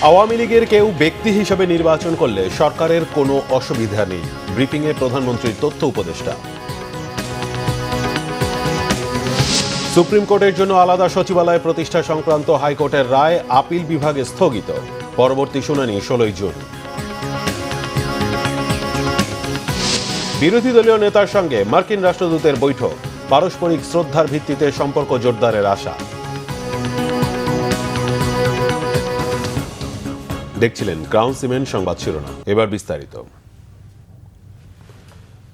আওয়ামী লীগের কেউ ব্যক্তি হিসেবে নির্বাচন করলে সরকারের কোনো অসুবিধা নেই, ব্রিফিংয়ে প্রধানমন্ত্রীর তথ্য উপদেষ্টা। সুপ্রিম কোর্টের জন্য আলাদা সচিবালয় প্রতিষ্ঠা সংক্রান্ত হাইকোর্টের রায় আপিল বিভাগে স্থগিত, পরবর্তী শুনানি 16 জুন। বিরোধী দলীয় নেতার সঙ্গে মার্কিন রাষ্ট্রদূতের বৈঠক, পারস্পরিক শ্রদ্ধার ভিত্তিতে সম্পর্ক জোরদারের আশা। দেখছিলেন ক্রাউন সিমেন্ট সংবাদ শিরোনাম, এবার বিস্তারিত।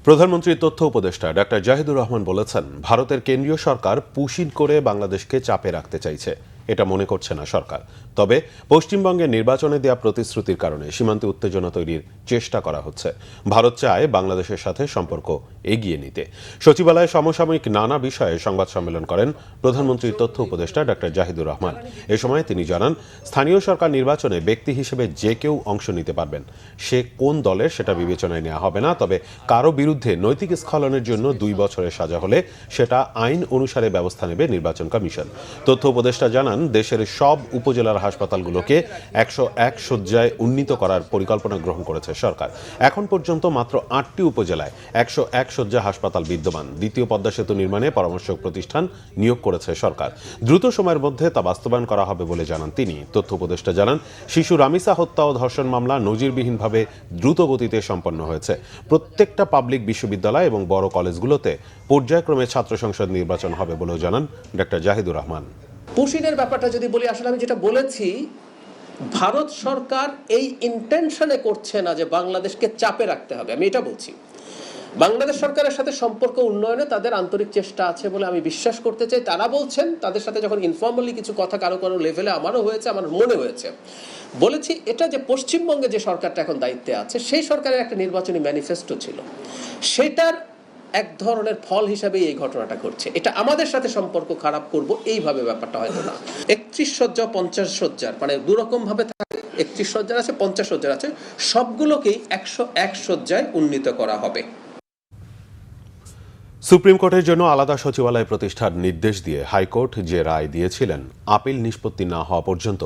প্রধানমন্ত্রীর তথ্য উপদেষ্টা ডাক্তার জাহিদুর রহমান বলেছেন, ভারতের কেন্দ্রীয় সরকার পুশিন করে বাংলাদেশকে চাপে রাখতে চাইছে, এটা মনে করছে না সরকার। তবে পশ্চিমবঙ্গের নির্বাচনে দেওয়া প্রতিশ্রুতির কারণে সীমান্তে উত্তেজনা তৈরির চেষ্টা করা হচ্ছে। ভারত চায় বাংলাদেশের সাথে সম্পর্ক এগিয়ে নিতে। সচিবালয়ে সমসাময়িক নানা বিষয়ে সংবাদ সম্মেলন করেন প্রধানমন্ত্রীর তথ্য উপদেষ্টা ডাক্তার জাহিদুর রহমান। এ সময় তিনি জানান, স্থানীয় সরকার নির্বাচনে ব্যক্তি হিসেবে যে কেউ অংশ নিতে পারবেন, সে কোন দলের সেটা বিবেচনায় নেওয়া হবে না। তবে কারো বিরুদ্ধে নৈতিক স্খলনের জন্য 2 বছরের সাজা হলে সেটা আইন অনুসারে ব্যবস্থা নেবে নির্বাচন কমিশন। তথ্য উপদেষ্টা জানান, দেশের সব উপজেলার হাসপাতালগুলোকে 101 শয্যায় উন্নীত করার পরিকল্পনা গ্রহণ করেছে সরকার। এখন পর্যন্ত মাত্র 8টি উপজেলায় 101 শয্যা হাসপাতাল বিদ্যমান। দ্বিতীয় পদ্মা সেতু নির্মাণে পরামর্শক প্রতিষ্ঠান নিয়োগ করেছে সরকার। দ্রুত সময়ের মধ্যে তা বাস্তবায়ন করা হবে বলে জানান তিনি। তথ্য উপদেষ্টা জানান, শিশু রামিসা হত্যা ও ধর্ষণ মামলা নজিরবিহীনভাবে দ্রুত গতিতে সম্পন্ন হয়েছে। প্রত্যেকটা পাবলিক বিশ্ববিদ্যালয় এবং বড় কলেজগুলোতে পর্যায়ক্রমে ছাত্র সংসদ নির্বাচন হবে বলেও জানান ডাক্তার জাহিদুর রহমান। পুশিনের ব্যাপারটা যদি বলি, আসলে আমি যেটা বলেছি, ভারত সরকার এই ইন্টেনশনে করছে না যে বাংলাদেশকে চাপে রাখতে হবে, আমি এটা বলছি। বাংলাদেশ সরকারের সাথে সম্পর্ক উন্নয়নে তাদের আন্তরিক চেষ্টা আছে বলে আমি বিশ্বাস করতে চাই। তারা বলছেন, তাদের সাথে যখন ইনফর্মালি কিছু কথা কারো কারো লেভেলে আমারও হয়েছে, আমার মনে হয়েছে, বলেছি এটা যে পশ্চিমবঙ্গে যে সরকারটা এখন দায়িত্বে আছে, সেই সরকারের একটা নির্বাচনী ম্যানিফেস্টো ছিল, সেটার এক ধরনের ফল হিসাবে এই ঘটনাটা ঘটছে। এটা আমাদের সাথে সম্পর্ক খারাপ করব এইভাবে ব্যাপারটা হয়তো না। 31 শয্যা 50 শয্যার, মানে দুরকম ভাবে থাকে, 31 শয্যার আছে, 50 শয্যার আছে, সবগুলোকেই 101 শয্যায় উন্নীত করা হবে। সুপ্রিম কোর্টের জন্য আলাদা সচিবালয় প্রতিষ্ঠার নির্দেশ দিয়ে হাইকোর্ট যে রায় দিয়েছিলেন, আপিল নিষ্পত্তি না হওয়া পর্যন্ত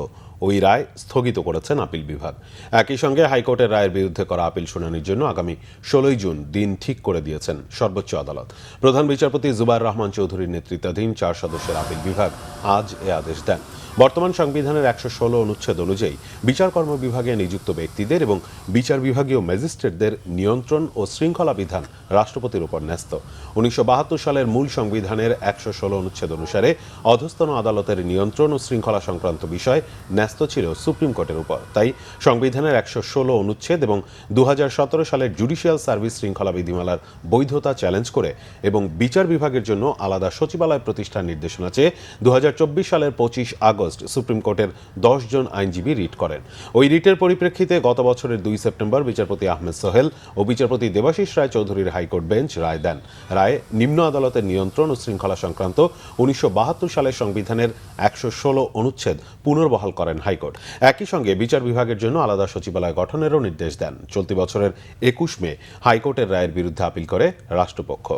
ওই রায় স্থগিত করেছেন আপিল বিভাগ। একই সঙ্গে হাইকোর্টের রায়ের বিরুদ্ধে করা আপিল শুনানির জন্য আগামী 16 জুন দিন ঠিক করে দিয়েছেন সর্বোচ্চ আদালত। প্রধান বিচারপতি জুবায়ের রহমান চৌধুরীর নেতৃত্বাধীন 4 সদস্যের আপিল বিভাগ আজ এ আদেশ দেন। বর্তমান সংবিধানের 116 অনুচ্ছেদ অনুযায়ী বিচার কর্ম বিভাগে নিযুক্ত ব্যক্তিদের এবং বিচার বিভাগীয় ম্যাজিস্ট্রেটদের নিয়ন্ত্রণ ও শৃঙ্খলা বিধান রাষ্ট্রপতির উপর ন্যস্ত। 1972 সালের মূল সংবিধানের 116 অনুচ্ছেদ অনুসারে অধস্তন আদালতের নিয়ন্ত্রণ ও শৃঙ্খলা সংক্রান্ত বিষয় ন্যস্ত ছিল সুপ্রিম কোর্টের উপর। তাই সংবিধানের 116 অনুচ্ছেদ এবং 2017 সালের জুডিশিয়াল সার্ভিস শৃঙ্খলা বিধিমালার বৈধতা চ্যালেঞ্জ করে এবং বিচার বিভাগের জন্য আলাদা সচিবালয় প্রতিষ্ঠার নির্দেশনা চেয়ে 2024 সালের 25 আগস্ট সুপ্রিম কোর্টের 10 জন আইনজীবী রিট করেন। ওই রিটের পরিপ্রেক্ষিতে গত বছরের 2 সেপ্টেম্বর বিচারপতি আহমেদ সোহেল ও বিচারপতি দেবাশিস রায় চৌধুরীর হাইকোর্ট বেঞ্চ রায় দেন। রায়ে নিম্ন আদালতের নিয়ন্ত্রণ ও শৃঙ্খলা সংক্রান্ত 1972 সালের সংবিধানের 116 অনুচ্ছেদ পুনর্বহাল করেন হাইকোর্ট। একই সঙ্গে বিচার বিভাগের জন্য আলাদা সচিবালয় গঠনেরও নির্দেশ দেন। চলতি বছরের 21 মে হাইকোর্টের রায়ের বিরুদ্ধে আপিল করে রাষ্ট্রপক্ষ।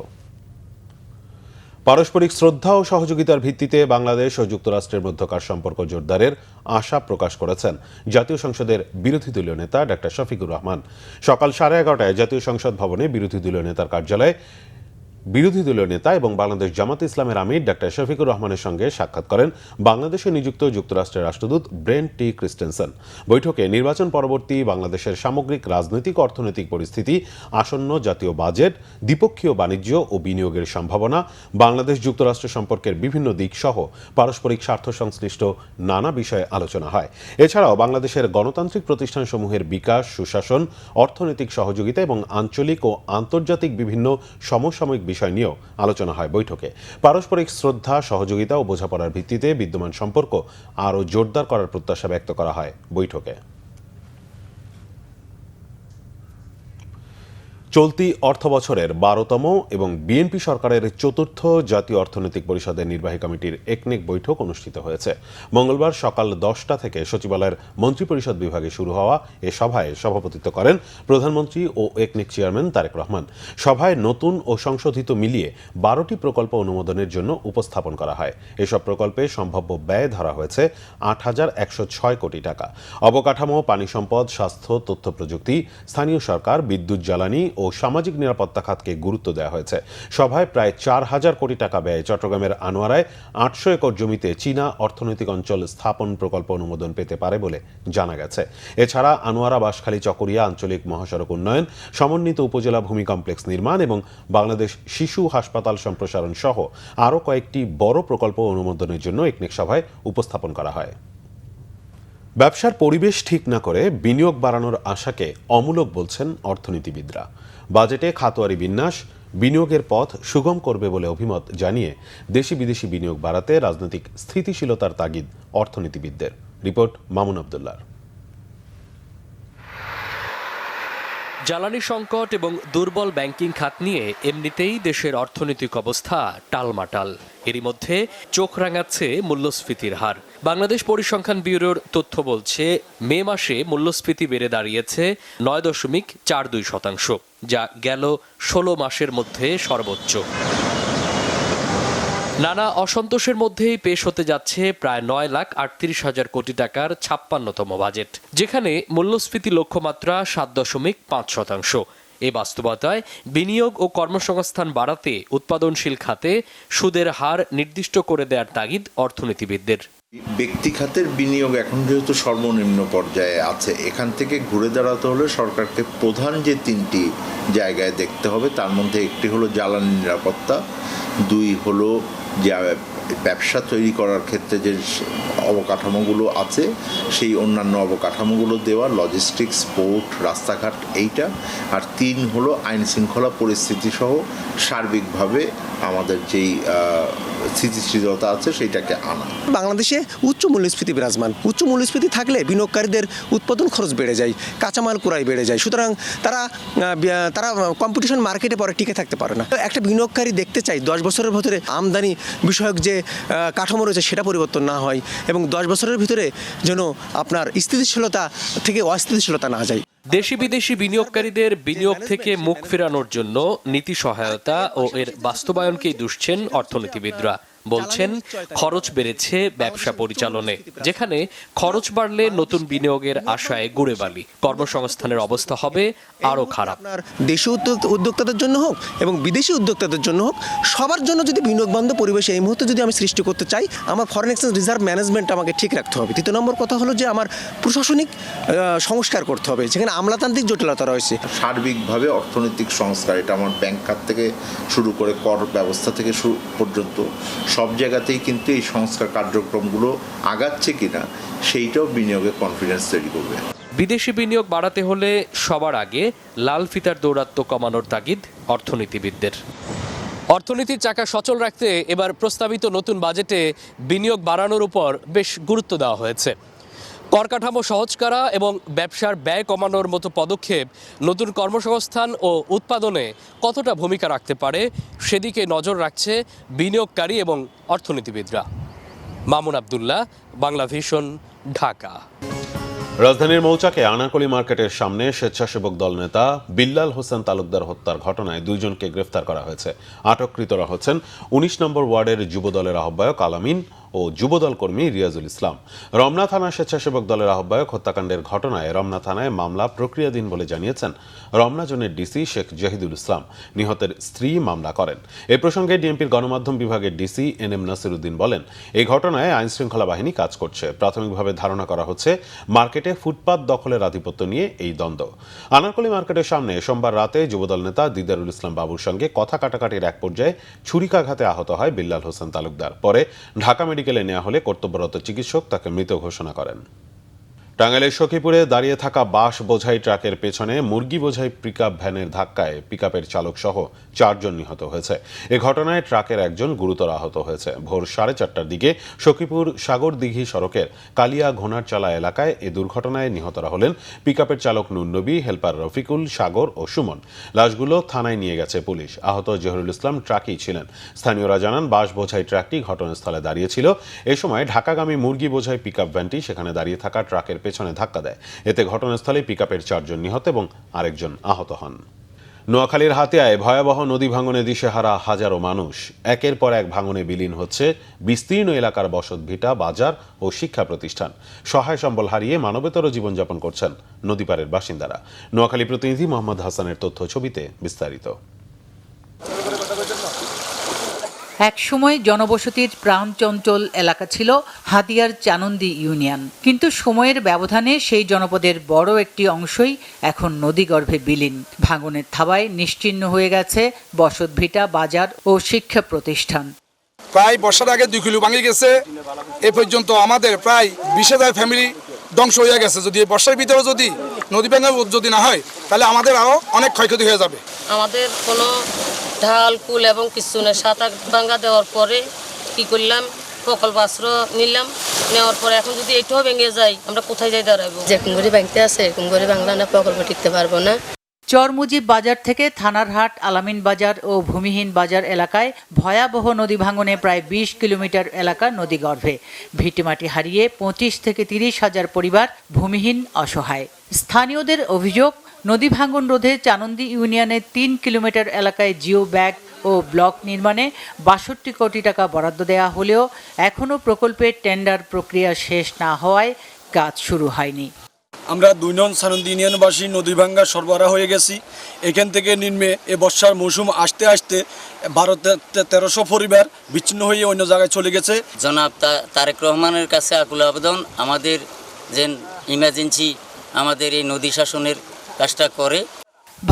পারস্পরিক শ্রদ্ধা ও সহযোগিতার ভিত্তিতে বাংলাদেশ ও যুক্তরাষ্ট্রের মধ্যকার সম্পর্ক জোরদারের আশা প্রকাশ করেছেন জাতীয় সংসদের বিরোধী দলীয় নেতা ডাক্তার শফিকুর রহমান। সকাল 11:30টায় জাতীয় সংসদ ভবনে বিরোধী দলীয় নেতার কার্যালয়ে বিরোধী দলীয় নেতা এবং বাংলাদেশ জামাত ইসলামের আমির ডাক্তার শফিকুর রহমানের সঙ্গে সাক্ষাৎ করেন বাংলাদেশে নিযুক্ত যুক্তরাষ্ট্রের রাষ্ট্রদূত ব্রেন্ট টি ক্রিস্টেনসন। বৈঠকে নির্বাচন পরবর্তী বাংলাদেশের সামগ্রিক রাজনৈতিক অর্থনৈতিক পরিস্থিতি, আসন্ন জাতীয় বাজেট, দ্বিপক্ষীয় বাণিজ্য ও বিনিয়োগের সম্ভাবনা, বাংলাদেশ যুক্তরাষ্ট্র সম্পর্কের বিভিন্ন দিক সহ পারস্পরিক স্বার্থ সংশ্লিষ্ট নানা বিষয়ে আলোচনা হয়। এছাড়াও বাংলাদেশের গণতান্ত্রিক প্রতিষ্ঠানসমূহের বিকাশ, সুশাসন, অর্থনৈতিক সহযোগিতা এবং আঞ্চলিক ও আন্তর্জাতিক বিভিন্ন সমসাময়িক বিষয় নিয়েও আলোচনা হয় বৈঠকে। পারস্পরিক শ্রদ্ধা, সহযোগিতা ও বোঝাপড়ার ভিত্তিতে বিদ্যমান সম্পর্ক আরও জোরদার করার প্রত্যাশা ব্যক্ত করা হয় বৈঠকে। চলতি অর্থবছরের ১২তম এবং বিএনপি সরকারের চতুর্থ জাতীয় অর্থনৈতিক পরিষদের নির্বাহী কমিটির একনেক বৈঠক অনুষ্ঠিত হয়েছে। মঙ্গলবার সকাল ১০টা থেকে সচিবালয়ের মন্ত্রিপরিষদ বিভাগে শুরু হওয়া এ সভায় সভাপতিত্ব করেন প্রধানমন্ত্রী ও একনেক চেয়ারম্যান তারেক রহমান। সভায় নতুন ও সংশোধিত মিলিয়ে ১২টি প্রকল্প অনুমোদনের জন্য উপস্থাপন করা হয়। এসব প্রকল্পে সম্ভাব্য ব্যয় ধরা হয়েছে ৮,১০৬ কোটি টাকা। অবকাঠামো, পানি সম্পদ, স্বাস্থ্য, তথ্য প্রযুক্তি, স্থানীয় সরকার, বিদ্যুৎ, জ্বালানি ও সামাজিক নিরাপত্তা খাতকে গুরুত্ব দেওয়া হয়েছে। সভায় প্রায় ৪,০০০ কোটি টাকা ব্যয়ে চট্টগ্রামের আনোয়ারায় ৮০০ একর জমিতে চীনা অর্থনৈতিক অঞ্চল স্থাপন প্রকল্প অনুমোদন পেতে পারে বলে জানা গেছে। এছাড়া আনোয়ারা, বাঁশখালী, চকরিয়া আঞ্চলিক মহাসড়ক উন্নয়ন, সমন্বিত উপজেলা ভূমি কমপ্লেক্স নির্মাণ এবং বাংলাদেশ শিশু হাসপাতাল সম্প্রসারণ সহ আরও কয়েকটি বড় প্রকল্প অনুমোদনের জন্য একনেক সভায় উপস্থাপন করা হয়। ব্যবসার পরিবেশ ঠিক না করে বিনিয়োগ বাড়ানোর আশাকে অমূলক বলছেন অর্থনীতিবিদরা। বাজেটে খাতোয়ারি বিন্যাস বিনিয়োগের পথ সুগম করবে বলে অভিমত জানিয়ে দেশি বিদেশি বিনিয়োগ বাড়াতে রাজনৈতিক স্থিতিশীলতার তাগিদ অর্থনীতিবিদদের। রিপোর্ট মামুন আবদুল্লাহ। জ্বালানি সংকট এবং দুর্বল ব্যাংকিং খাত নিয়ে এমনিতেই দেশের অর্থনৈতিক অবস্থা টালমাটাল। এরই মধ্যে চোখ রাঙাচ্ছে মূল্যস্ফীতির হার। বাংলাদেশ পরিসংখ্যান ব্যুরোর তথ্য বলছে, মে মাসে মূল্যস্ফীতি বেড়ে দাঁড়িয়েছে ৯.৪২%, যা গেল ১৬ মাসের মধ্যে সর্বোচ্চ। নানা অসন্তোষের মধ্যেই পেশ হতে যাচ্ছে প্রায় ৯,৩৮,০০০ কোটি টাকার ৫৬তম বাজেট, যেখানে মূল্যস্ফীতি লক্ষ্যমাত্রা ৭.৫%। এ বাস্তবতায় বিনিয়োগ ও কর্মসংস্থান বাড়াতে উৎপাদনশীল খাতে সুদের হার নির্দিষ্ট করে দেওয়ার তাগিদ অর্থনীতিবিদদের। ব্যক্তি খাতের বিনিয়োগ এখন যেহেতু সর্বনিম্ন পর্যায়ে আছে, এখান থেকে ঘুরে দাঁড়াতে হলে সরকারকে প্রধান যে তিনটি জায়গায় দেখতে হবে, তার মধ্যে একটি হলো জ্বালানি নিরাপত্তা, দুই হলো যে ব্যবসা তৈরি করার ক্ষেত্রে যে অবকাঠামোগুলো আছে সেই অন্যান্য অবকাঠামোগুলো দেওয়া, লজিস্টিক্স, পোর্ট, রাস্তাঘাট এইটা, আর তিন হলো আইন শৃঙ্খলা পরিস্থিতি সহ সার্বিকভাবে আমাদের যেই স্থিতিশীলতা আছে সেইটাকে আনা। বাংলাদেশে উচ্চ মূল্যস্ফীতি বিরাজমান। উচ্চ মূল্যস্ফীতি থাকলে বিনিয়োগকারীদের উৎপাদন খরচ বেড়ে যায়, কাঁচামাল ক্রয় বেড়ে যায়, সুতরাং তারা কম্পিটিশন মার্কেটে পরে টিকে থাকতে পারে না। একটা বিনিয়োগকারী দেখতে চাই ১০ বছরের ভিতরে আমদানি বিষয়ক যে কাঠামো রয়েছে সেটা পরিবর্তন না হয় এবং ১০ বছরের ভিতরে যেন আপনার স্থিতিশীলতা থেকে অস্থিতিশীলতা না যায়। দেশি বিদেশি বিনিয়োগকারীদের বিনিয়োগ থেকে মুখ ফেরানোর জন্য নীতি সহায়তা ও এর বাস্তবায়নকেই দুষছেন অর্থনীতিবিদরা। বলছেন, খরচ বেড়েছে ব্যবসা পরিচালনে, যেখানে খরচ বাড়লে নতুন বিনিয়োগের আশায় গুড়ে বালি, কর্মসংস্থানের অবস্থা হবে আরও খারাপ। আপনার দেশি উদ্যোক্তাদের জন্য হোক এবং বিদেশি উদ্যোক্তাদের জন্য হোক, সবার জন্য যদি বিনিয়োগ বান্ধব পরিবেশ এই মুহূর্তে যদি আমি সৃষ্টি করতে চাই, আমার ফরেন এক্সচেঞ্জ রিজার্ভ ম্যানেজমেন্ট আমাকে ঠিক রাখতে হবে। তৃতীয় নম্বর কথা হলো যে আমার প্রশাসনিক সংস্কার করতে হবে, যেখানে আমলাতান্ত্রিক জটিলতা রয়েছে। সার্বিকভাবে অর্থনৈতিক সংস্কার, এটা আমার ব্যাংক খাত থেকে শুরু করে কর ব্যবস্থা থেকে পর্যন্ত সব জায়গাতেই কিন্তু এই সংস্কার কার্যক্রমগুলো আগাচ্ছে কিনা সেইটাও বিনিয়োগের কনফিডেন্স তৈরি করবে। বিদেশি বিনিয়োগ বাড়াতে হলে সবার আগে লাল ফিতার দৌরাত্ম্য কমানোর তাগিদ অর্থনীতিবিদদের। অর্থনীতির চাকা সচল রাখতে এবার প্রস্তাবিত নতুন বাজেটে বিনিয়োগ বাড়ানোর উপর বেশ গুরুত্ব দেওয়া হয়েছে। কর কাঠামো সহজ করা এবং ব্যবসার ব্যয় কমানোর মতো পদক্ষেপ নতুন কর্মসংস্থান ও উৎপাদনে কতটা ভূমিকা রাখতে পারে সেদিকে নজর রাখছে বিনিয়োগকারী এবং অর্থনীতিবিদরা। মামুন আবদুল্লাহ, বাংলা ভিশন, ঢাকা। রাজধানীর মৌচাকে আনারকলি মার্কেটের সামনে স্বেচ্ছাসেবক দল নেতা বিল্লাল হোসেন তালুকদার হত্যার ঘটনায় ২ জনকে গ্রেফতার করা হয়েছে। আটককৃতরা হচ্ছেন ১৯ নম্বর ওয়ার্ডের যুব দলের আহ্বায়ক আলামিন ও যুবদল কর্মী রিয়াজুল ইসলাম। রমনা থানা স্বেচ্ছাসেবক দলের আহ্বায়ক হত্যাকাণ্ডের ঘটনায় রমনা থানায় মামলা প্রক্রিয়াধীন বলে জানিয়েছেন রমনা জোনের ডিসি শেখ জাহিদুল ইসলাম। নিহতের স্ত্রী মামলা করেন। এ প্রসঙ্গে ডিএমপির গণমাধ্যম বিভাগের ডিসি এনএম নাসিরউদ্দিন বলেন, এই ঘটনায় আইনশৃঙ্খলা বাহিনী কাজ করছে। প্রাথমিকভাবে ধারণা করা হচ্ছে মার্কেটে ফুটপাত দখলের আধিপত্য নিয়ে এই দ্বন্দ্ব। আনারকলি মার্কেটের সামনে সোমবার রাতে যুবদল নেতা দিদারুল ইসলাম বাবুর সঙ্গে কথা কাটাকাটির এক পর্যায়ে ছুরিকাঘাতে আহত হয় বিল্লাল হোসেন তালুকদার। পরে ঢাকা মেডিকেলে নেওয়া হলে কর্তব্যরত চিকিৎসক তাকে মৃত ঘোষণা করেন। টাঙ্গাইলের সখীপুরে দাঁড়িয়ে থাকা বাঁশ বোঝাই ট্রাকের পেছনে মুরগি বোঝাই পিকআপ ভ্যানের ধাক্কায় পিকআপের চালক সহ 4 জন নিহত হয়েছে। এ ঘটনায় ট্রাকের একজন গুরুতর আহত হয়েছে। ভোর 4:30টার দিকে সখীপুর সাগরদিঘি সড়কের কালিয়া ঘোনারচালা এলাকায় এ দুর্ঘটনায় নিহতরা হলেন পিকআপের চালক নুরনবী, হেলপার রফিকুল, সাগর ও সুমন। লাশগুলো থানায় নিয়ে গেছে পুলিশ। আহত জহিরুল ইসলাম ট্রাকই ছিলেন। স্থানীয়রা জানান, বাঁশ বোঝাই ট্রাকটি ঘটনাস্থলে দাঁড়িয়েছিল। এ সময় ঢাকাগামী মুরগি বোঝাই পিকআপ ভ্যানটি সেখানে দাঁড়িয়ে থাকা ট্রাকের পেছনে ধাক্কা দেয়। এতে ঘটনাস্থলে পিকআপের 4 জন নিহত এবং আরেকজন আহত হন। নোয়াখালীর হাতিয়ায় ভয়াবহ নদী ভাঙনে দিশেহারা হাজারো মানুষ। একের পর এক ভাঙনে বিলীন হচ্ছে বিস্তীর্ণ এলাকার বসতভিটা, বাজার ও শিক্ষা প্রতিষ্ঠান। সহায় সম্বল হারিয়ে মানবেতর জীবনযাপন করছেন নদীপাড়ের বাসিন্দারা। নোয়াখালী প্রতিনিধি মোহাম্মদ হাসানের তথ্য ছবিতে বিস্তারিত। এক সময় জনবসতির প্রাণচঞ্চল এলাকা ছিল হাতিয়ার চানন্দি ইউনিয়ন, কিন্তু সময়ের ব্যবধানে সেই জনপদের বড় একটি অংশই এখন নদীগর্ভে বিলীন। ভাঙনের থাবায় নিশ্চিহ্ন হয়ে গেছে বসতভিটা, বাজার ও শিক্ষা প্রতিষ্ঠান। প্রায় বর্ষার আগে 2 কিলো ভাঙে গেছে। এ পর্যন্ত আমাদের প্রায় 20,000 ফ্যামিলি ধ্বংস হয়ে গেছে। যদি এই বর্ষার ভিতরে যদি নদী ভাঙা যদি না হয়, তাহলে আমাদের আরও অনেক ক্ষয়ক্ষতি হয়ে যাবে। আমাদের কোনো ঢাল কুল এবং কিছু না, 7-8 ভাঙা দেওয়ার পরে কি করলাম, প্রকল্প আশ্রয় নিলাম। নেওয়ার পরে এখন যদি এইটাও ভেঙে যায়, আমরা কোথায় যাই দাঁড়াবো? যেরকম করে ভাঙতে আছে এরকম করে বাংলা না, প্রকল্প টিকতে পারবো না। চরমুজিব বাজার থেকে থানারহাট, আলামিন বাজার ও ভূমিহীন বাজার এলাকায় ভয়াবহ নদী ভাঙনে প্রায় 20 কিলোমিটার এলাকা নদীগর্ভে। ভিটেমাটি হারিয়ে 25 থেকে 30 হাজার পরিবার ভূমিহীন, অসহায়। স্থানীয়দের অভিযোগ, নদী ভাঙন রোধে চানন্দি ইউনিয়নের 3 কিলোমিটার এলাকায় জিও ব্যাগ ও ব্লক নির্মাণে 62 কোটি টাকা বরাদ্দ দেওয়া হলেও এখনও প্রকল্পের টেন্ডার প্রক্রিয়া শেষ না হওয়ায় কাজ শুরু হয়নি। আমরা 2 নং চানন্দি ইউনিয়নবাসী নদী ভাঙ্গা সরবরাহ হয়ে গেছি। এখান থেকে নিম্নে এ বর্ষার মৌসুম আসতে আসতে 1300 পরিবার বিচ্ছিন্ন হয়ে অন্য জায়গায় চলে গেছে। জনাব তারেক রহমানের কাছে আকুল আবেদন, আমাদের যে ইমার্জেন্সি আমাদের এই নদী শাসনের কাজটা করে।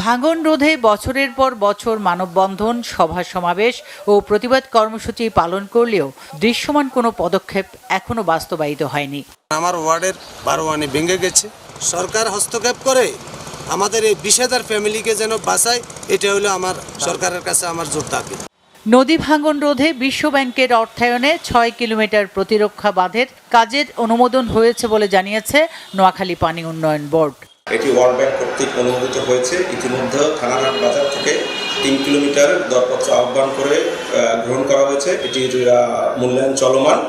ভাঙন রোধে বছরের পর বছর মানববন্ধন, সভা সমাবেশ ও প্রতিবাদ কর্মসূচি পালন করলেও দৃশ্যমান কোনো পদক্ষেপ এখনো বাস্তবায়িত হয়নি। আমার ওয়ার্ডের 12 ওয়ানে ভেঙে গেছে। সরকার হস্তক্ষেপ করে আমাদের এই 20,000 ফ্যামিলিকে যেন বাঁচায়, এটা হলো আমার সরকারের কাছে আমার জোর দাবি। নদী ভাঙন রোধে বিশ্ব ব্যাংকের অর্থায়নে 6 কিলোমিটার প্রতিরক্ষা বাঁধের কাজের অনুমোদন হয়েছে বলে জানিয়েছে নোয়াখালী পানি উন্নয়ন বোর্ড। এটি ওয়ার্ল্ড ব্যাংক কর্তৃক অনুমোদিত হয়েছে। ইতিমধ্যে থানারহাট বাজার থেকে 3 কিলোমিটার দরপত্র আহ্বান করে গ্রহণ করা হয়েছে। এটির মূল্যায়ন চলমান।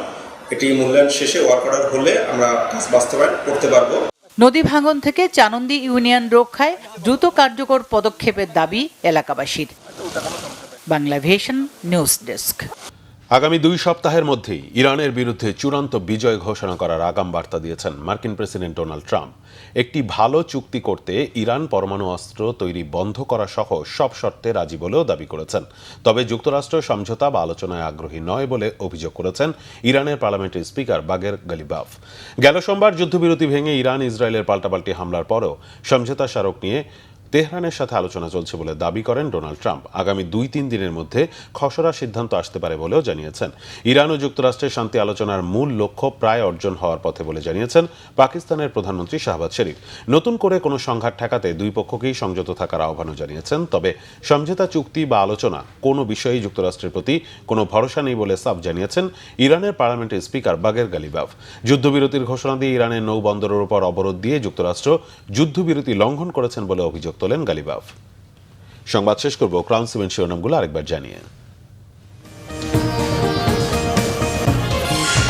এটি মূল্যায়ন শেষে ওয়ার্ক অর্ডার হলে আমরা কাজ বাস্তবায়ন করতে পারবো। নদী ভাঙন থেকে চানন্দি ইউনিয়ন রক্ষায় দ্রুত কার্যকর পদক্ষেপের দাবি এলাকাবাসীর। Banglavision news desk. আগামী 2 সপ্তাহের মধ্যেই ইরানের বিরুদ্ধে চূড়ান্ত বিজয় ঘোষণা করার আগাম বার্তা দিয়েছেন মার্কিন প্রেসিডেন্ট ডোনাল্ড ট্রাম্প। একটি ভালো চুক্তি করতে ইরান পরমাণু অস্ত্র তৈরি বন্ধ করা সহ সব শর্তে রাজি বলেও দাবি করেছেন। তবে যুক্তরাষ্ট্র সমঝোতা বা আলোচনায় আগ্রহী নয় বলে অভিযোগ করেছেন ইরানের পার্লামেন্টের স্পিকার বাগের গালিবাফ। গেল সোমবার যুদ্ধবিরতি ভেঙে ইরান ইসরায়েলের পাল্টাপাল্টি হামলার পরও সমঝোতা স্মারক নিয়ে তেহরানের সাথে আলোচনা চলছে বলে দাবি করেন ডোনাল্ড ট্রাম্প। আগামী 2-3 দিনের মধ্যে খসড়া সিদ্ধান্ত আসতে পারে বলেও জানিয়েছেন। ইরান ও যুক্তরাষ্ট্রের শান্তি আলোচনার মূল লক্ষ্য প্রায় অর্জন হওয়ার পথে বলে জানিয়েছেন পাকিস্তানের প্রধানমন্ত্রী শাহবাজ শরীফ। নতুন করে কোনো সংঘাত ঠেকাতে 2 পক্ষকেই সংযত থাকার আহ্বানও জানিয়েছেন। তবে সমঝোতা চুক্তি বা আলোচনা কোনো বিষয়েই যুক্তরাষ্ট্রের প্রতি কোনো ভরসা নেই বলে সাফ জানিয়েছেন ইরানের পার্লামেন্টের স্পিকার বাগের গালিবাফ। যুদ্ধবিরতির ঘোষণা দিয়ে ইরানের নৌবন্দরের উপর অবরোধ দিয়ে যুক্তরাষ্ট্র যুদ্ধবিরতি লঙ্ঘন করেছেন বলে অভিযোগ তোলেন গালিবাফ। সংবাদ শেষ করব ক্রাউন সিমেন্ট শিরোনামগুলো আরেকবার জানিয়ে।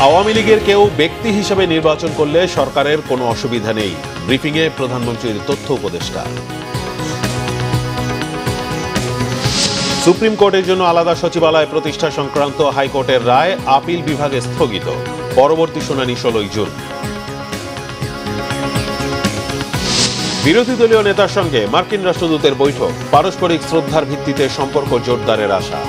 আওয়ামী লীগের কেউ ব্যক্তি হিসেবে নির্বাচন করলে সরকারের কোনো অসুবিধা নেই, ব্রিফিংয়ে প্রধানমন্ত্রীর তথ্য উপদেষ্টা। সুপ্রিম কোর্টের জন্য আলাদা সচিবালয় প্রতিষ্ঠা সংক্রান্ত হাইকোর্টের রায় আপিল বিভাগে স্থগিত, পরবর্তী শুনানি 16 জুন। বিরোধী দলীয় নেতার সঙ্গে মার্কিন রাষ্ট্রদূতের বৈঠক, পারস্পরিক শ্রদ্ধার ভিত্তিতে সম্পর্ক জোরদারের আশা।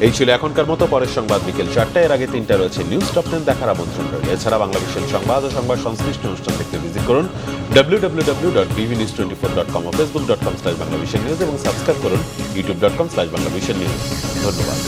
এই ছিল এখনকার মতো। পরের সংবাদ বিকেল 4টায়, এর আগে 3টা রয়েছে নিউজ টপ 10 দেখার আমন্ত্রণ রইল। এছাড়া বাংলাদেশের সংবাদ ও সংবাদ সংশ্লিষ্ট অনুষ্ঠান দেখতে ভিজিট করুন www.bvnews24.com ও facebook.com/banglavishnnews এবং সাবস্ক্রাইব করুন youtube.com/banglavishnnews। ধন্যবাদ।